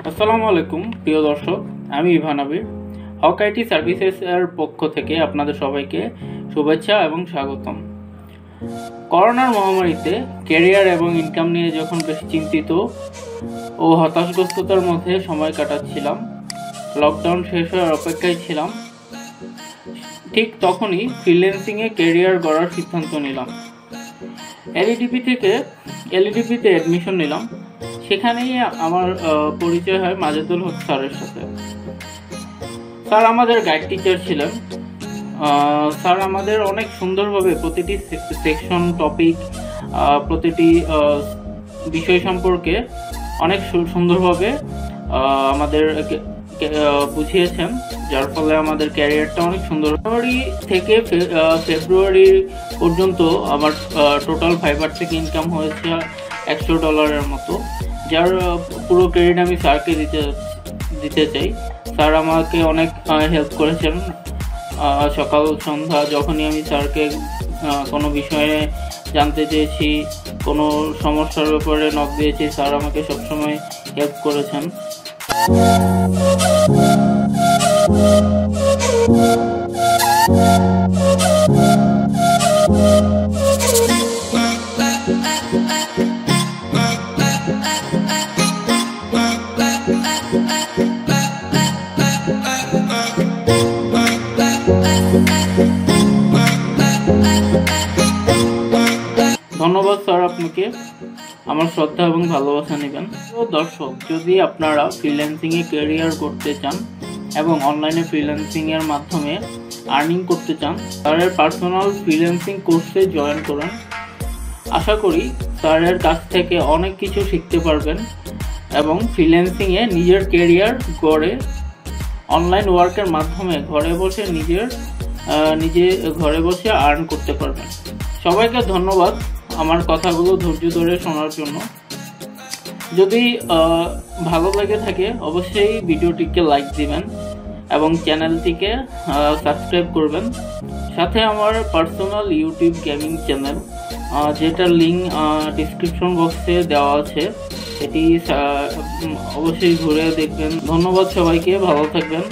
আসসালামু আলাইকুম প্রিয় দর্শক, আমি ইভান আবির। হক আইটি সার্ভিসেস এর পক্ষ থেকে আপনাদের সবাইকে শুভেচ্ছা এবং স্বাগতম। করোনার মহামারীতে ক্যারিয়ার এবং ইনকাম নিয়ে যখন বেশ চিন্তিত ও হতাশগ্রস্ততার মধ্যে সময় কাটাচ্ছিলাম, লকডাউন শেষ হওয়ার অপেক্ষায় ছিলাম, ঠিক তখনই ফ্রিল্যান্সিংয়ে ক্যারিয়ার গড়ার সিদ্ধান্ত নিলাম। এলইডিপিতে অ্যাডমিশন নিলাম। সেখানেই আমার পরিচয় হয় মাজেদুল হক স্যারের সাথে। স্যার আমাদের গাইড টিচার ছিলেন। স্যার আমাদের অনেক সুন্দরভাবে প্রতিটি সেকশন, টপিক, প্রতিটি বিষয় সম্পর্কে অনেক সুন্দরভাবে আমাদের বুঝিয়েছেন, যার ফলে আমাদের ক্যারিয়ারটা অনেক সুন্দর। জানুয়ারি থেকে ফেব্রুয়ারি পর্যন্ত আমার টোটাল ফাইবার থেকে ইনকাম হয়েছে $100 মতো, যার পুরো ক্রেডিট আমি স্যারকে দিতে চাই। স্যার আমাকে অনেক হেল্প করেছেন। সকাল সন্ধ্যা যখনই আমি স্যারকে কোনো বিষয়ে জানতে চেয়েছি, কোনো সমস্যার ব্যাপারে নক দিয়েছি, স্যার আমাকে সবসময় হেল্প করেছেন। ধন্যবাদ স্যার আপনাকে। আমার শ্রদ্ধা এবং ভালোবাসা নেবেন। তো দর্শক, যদি আপনারা ফ্রিল্যান্সিংয়ে ক্যারিয়ার করতে চান এবং অনলাইনে ফ্রিল্যান্সিংয়ের মাধ্যমে আর্নিং করতে চান, স্যারের পার্সোনাল ফ্রিল্যান্সিং কোর্সে জয়েন করুন। আশা করি স্যারের কাছ থেকে অনেক কিছু শিখতে পারবেন এবং ফ্রিল্যান্সিংয়ে নিজের ক্যারিয়ার গড়ে অনলাইন ওয়ার্কের মাধ্যমে ঘরে বসে আর্ন করতে পারবেন। সবাইকে ধন্যবাদ আমার কথাগুলো ধৈর্য ধরে শোনার জন্য। যদি ভালো লেগে থাকে অবশ্যই ভিডিওটিকে লাইক দিবেন এবং চ্যানেলটিকে সাবস্ক্রাইব করবেন। সাথে আমার পার্সোনাল ইউটিউব গেমিং চ্যানেল, যেটার লিঙ্ক ডিসক্রিপশন বক্সে দেওয়া আছে, এটি অবশ্যই ঘুরে দেখবেন। ধন্যবাদ সবাইকে, ভালো থাকবেন।